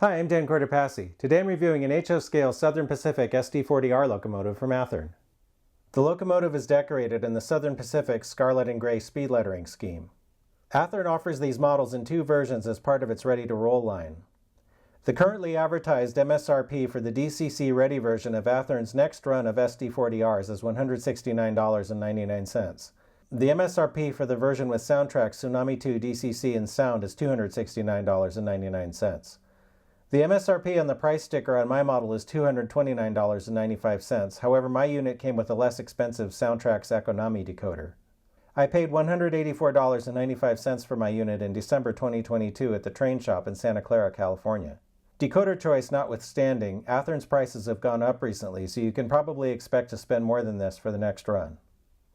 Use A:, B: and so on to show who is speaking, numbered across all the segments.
A: Hi, I'm Dan Cortopassi. Today I'm reviewing an HO scale Southern Pacific SD40R locomotive from Athearn. The locomotive is decorated in the Southern Pacific scarlet and gray speed lettering scheme. Athearn offers these models in two versions as part of its ready-to-roll line. The currently advertised MSRP for the DCC Ready version of Athearn's next run of SD40Rs is $169.99. The MSRP for the version with soundtrack Tsunami 2 DCC and sound is $269.99. The MSRP on the price sticker on my model is $229.95, however my unit came with a less expensive Soundtrack's Economy decoder. I paid $184.95 for my unit in December 2022 at the train shop in Santa Clara, California. Decoder choice notwithstanding, Athearn's prices have gone up recently, so you can probably expect to spend more than this for the next run.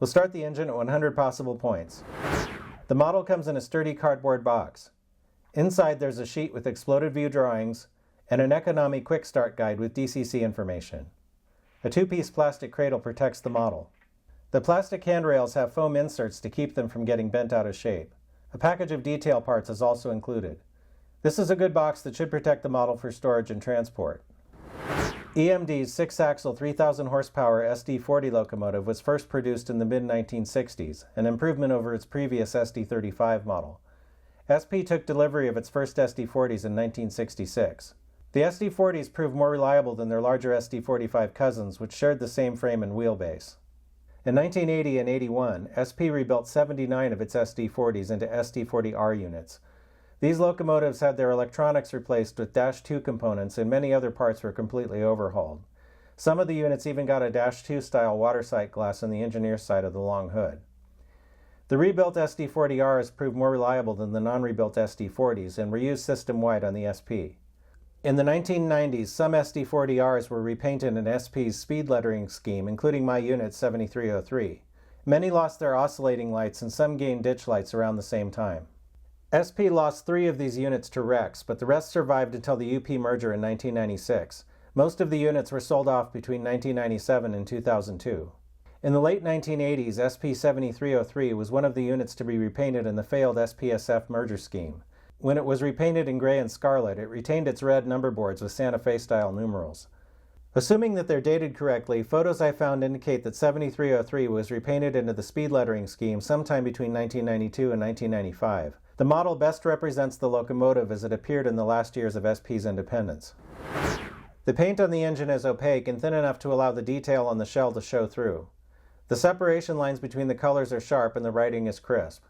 A: We'll start the engine at 100 possible points. The model comes in a sturdy cardboard box. Inside there's a sheet with exploded view drawings and an economy quick start guide with DCC information. A two-piece plastic cradle protects the model. The plastic handrails have foam inserts to keep them from getting bent out of shape. A package of detail parts is also included. This is a good box that should protect the model for storage and transport. EMD's 6-axle 3,000 horsepower SD40 locomotive was first produced in the mid-1960s, an improvement over its previous SD35 model. SP took delivery of its first SD40s in 1966. The SD40s proved more reliable than their larger SD45 cousins, which shared the same frame and wheelbase. In 1980 and 81, SP rebuilt 79 of its SD40s into SD40R units. These locomotives had their electronics replaced with Dash 2 components, and many other parts were completely overhauled. Some of the units even got a Dash 2 style water sight glass on the engineer's side of the long hood. The rebuilt SD40Rs proved more reliable than the non-rebuilt SD40s and were used system-wide on the SP. In the 1990s, some SD40Rs were repainted in SP's speed lettering scheme, including my unit 7303. Many lost their oscillating lights and some gained ditch lights around the same time. SP lost 3 of these units to wrecks, but the rest survived until the UP merger in 1996. Most of the units were sold off between 1997 and 2002. In the late 1980s, SP7303 was one of the units to be repainted in the failed SPSF merger scheme. When it was repainted in gray and scarlet, it retained its red number boards with Santa Fe-style numerals. Assuming that they're dated correctly, photos I found indicate that 7303 was repainted into the speed lettering scheme sometime between 1992 and 1995. The model best represents the locomotive as it appeared in the last years of SP's independence. The paint on the engine is opaque and thin enough to allow the detail on the shell to show through. The separation lines between the colors are sharp and the writing is crisp.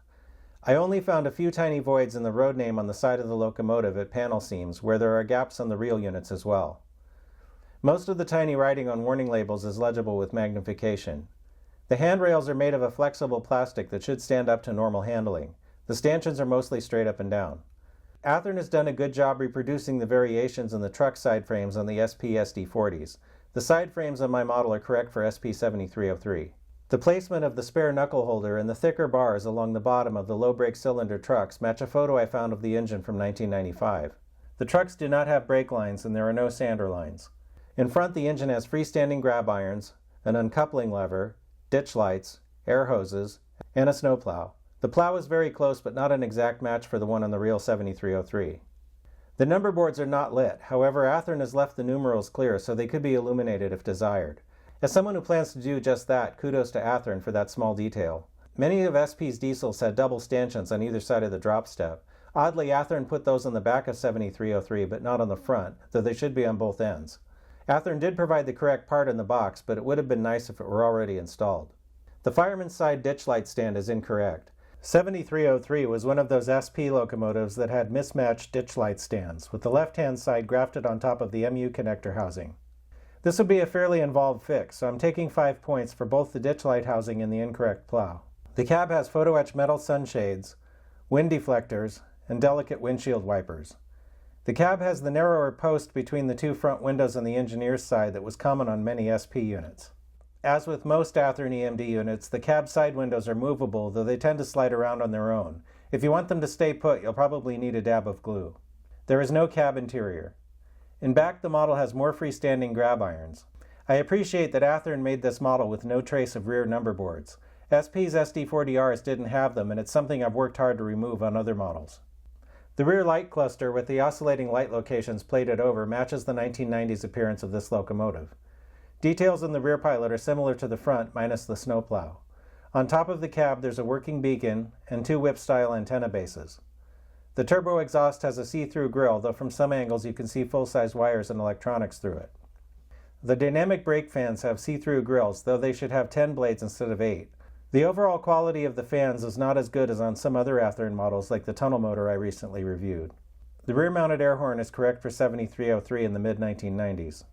A: I only found a few tiny voids in the road name on the side of the locomotive at panel seams, where there are gaps on the real units as well. Most of the tiny writing on warning labels is legible with magnification. The handrails are made of a flexible plastic that should stand up to normal handling. The stanchions are mostly straight up and down. Athearn has done a good job reproducing the variations in the truck side frames on the SP SD40s. The side frames on my model are correct for SP7303. The placement of the spare knuckle holder and the thicker bars along the bottom of the low brake cylinder trucks match a photo I found of the engine from 1995. The trucks do not have brake lines and there are no sander lines. In front, the engine has freestanding grab irons, an uncoupling lever, ditch lights, air hoses, and a snowplow. The plow is very close but not an exact match for the one on the real 7303. The number boards are not lit, however Athearn has left the numerals clear so they could be illuminated if desired. As someone who plans to do just that, kudos to Athearn for that small detail. Many of SP's diesels had double stanchions on either side of the drop step. Oddly, Athearn put those on the back of 7303 but not on the front, though they should be on both ends. Athearn did provide the correct part in the box, but it would have been nice if it were already installed. The fireman's side ditch light stand is incorrect. 7303 was one of those SP locomotives that had mismatched ditch light stands, with the left-hand side grafted on top of the MU connector housing. This would be a fairly involved fix, so I'm taking 5 points for both the ditch light housing and the incorrect plow. The cab has photo-etched metal sunshades, wind deflectors, and delicate windshield wipers. The cab has the narrower post between the two front windows on the engineer's side that was common on many SP units. As with most Athearn EMD units, the cab side windows are movable, though they tend to slide around on their own. If you want them to stay put, you'll probably need a dab of glue. There is no cab interior. In back, the model has more freestanding grab irons. I appreciate that Athearn made this model with no trace of rear number boards. SP's SD40Rs didn't have them, and it's something I've worked hard to remove on other models. The rear light cluster with the oscillating light locations plated over matches the 1990s appearance of this locomotive. Details in the rear pilot are similar to the front minus the snowplow. On top of the cab there's a working beacon and two whip-style antenna bases. The turbo exhaust has a see-through grille, though from some angles you can see full-size wires and electronics through it. The dynamic brake fans have see-through grills, though they should have 10 blades instead of 8. The overall quality of the fans is not as good as on some other Athearn models like the tunnel motor I recently reviewed. The rear-mounted air horn is correct for 7303 in the mid-1990s.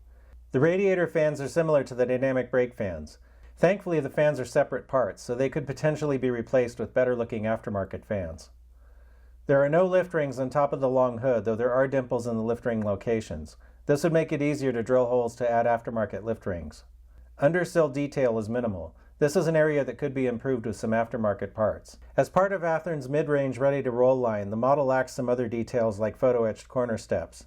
A: The radiator fans are similar to the dynamic brake fans. Thankfully the fans are separate parts, so they could potentially be replaced with better-looking aftermarket fans. There are no lift rings on top of the long hood, though there are dimples in the lift ring locations. This would make it easier to drill holes to add aftermarket lift rings. Undersill detail is minimal. This is an area that could be improved with some aftermarket parts. As part of Athearn's mid-range ready-to-roll line, the model lacks some other details like photo-etched corner steps.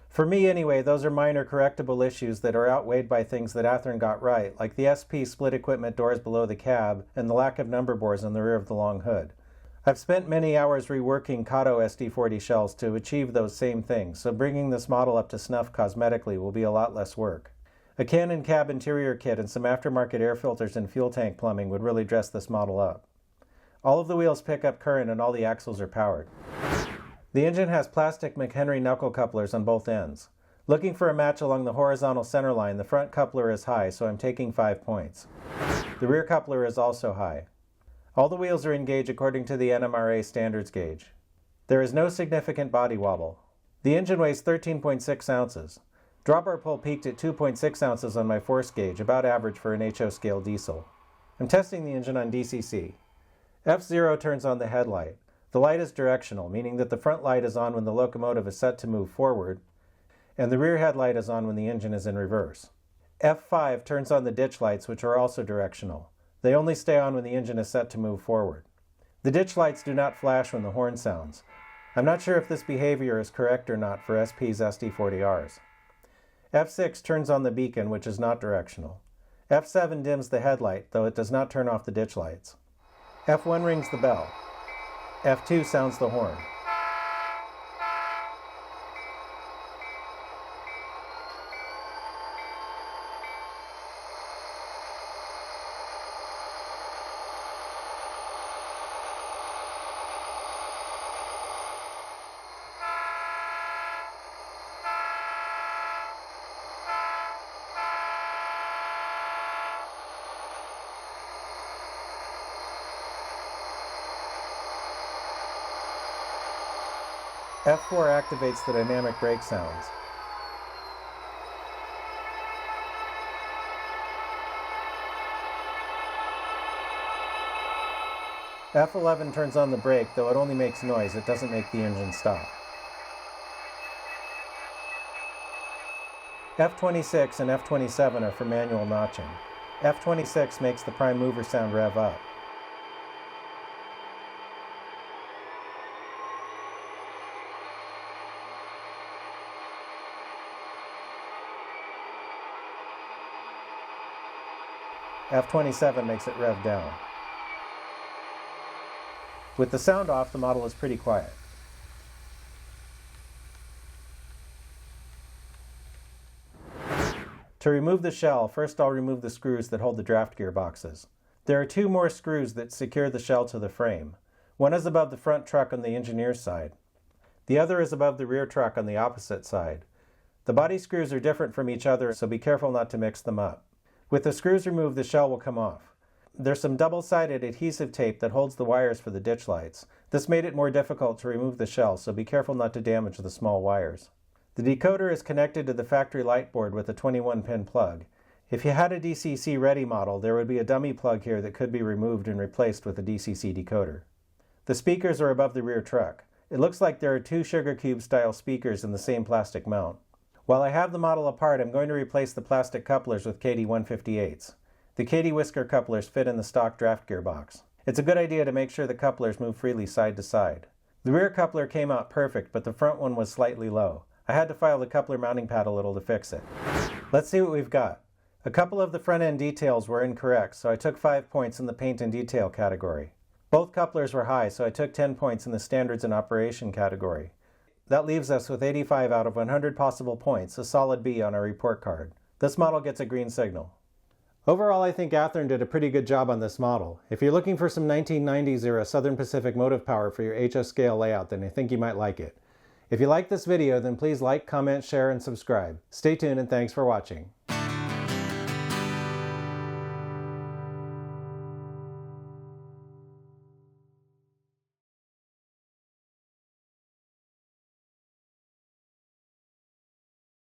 A: For me anyway, those are minor correctable issues that are outweighed by things that Athearn got right, like the SP split equipment doors below the cab and the lack of number boards on the rear of the long hood. I've spent many hours reworking Kato SD40 shells to achieve those same things, so bringing this model up to snuff cosmetically will be a lot less work. A Canon cab interior kit and some aftermarket air filters and fuel tank plumbing would really dress this model up. All of the wheels pick up current and all the axles are powered. The engine has plastic McHenry knuckle couplers on both ends. Looking for a match along the horizontal center line, the front coupler is high, so I'm taking 5 points. The rear coupler is also high. All the wheels are in gauge according to the NMRA standards gauge. There is no significant body wobble. The engine weighs 13.6 ounces. Drawbar pull peaked at 2.6 ounces on my force gauge, about average for an HO scale diesel. I'm testing the engine on DCC. F0 turns on the headlight. The light is directional, meaning that the front light is on when the locomotive is set to move forward, and the rear headlight is on when the engine is in reverse. F5 turns on the ditch lights, which are also directional. They only stay on when the engine is set to move forward. The ditch lights do not flash when the horn sounds. I'm not sure if this behavior is correct or not for SP's SD40Rs. F6 turns on the beacon, which is not directional. F7 dims the headlight, though it does not turn off the ditch lights. F1 rings the bell. F2 sounds the horn. F4 activates the dynamic brake sounds. F11 turns on the brake, though it only makes noise, it doesn't make the engine stop. F26 and F27 are for manual notching. F26 makes the prime mover sound rev up. F27 makes it rev down. With the sound off, the model is pretty quiet. To remove the shell, first I'll remove the screws that hold the draft gearboxes. There are two more screws that secure the shell to the frame. One is above the front truck on the engineer's side. The other is above the rear truck on the opposite side. The body screws are different from each other, so be careful not to mix them up. With the screws removed, the shell will come off. There's some double-sided adhesive tape that holds the wires for the ditch lights. This made it more difficult to remove the shell, so be careful not to damage the small wires. The decoder is connected to the factory light board with a 21-pin plug. If you had a DCC-ready model, there would be a dummy plug here that could be removed and replaced with a DCC decoder. The speakers are above the rear truck. It looks like there are two sugar cube-style speakers in the same plastic mount. While I have the model apart, I'm going to replace the plastic couplers with KD158s. The KD whisker couplers fit in the stock draft gearbox. It's a good idea to make sure the couplers move freely side to side. The rear coupler came out perfect, but the front one was slightly low. I had to file the coupler mounting pad a little to fix it. Let's see what we've got. A couple of the front end details were incorrect, so I took 5 points in the paint and detail category. Both couplers were high, so I took 10 points in the standards and operation category. That leaves us with 85 out of 100 possible points, a solid B on our report card. This model gets a green signal. Overall, I think Athearn did a pretty good job on this model. If you're looking for some 1990s era Southern Pacific motive power for your HO scale layout, then I think you might like it. If you like this video, then please like, comment, share, and subscribe. Stay tuned and thanks for watching.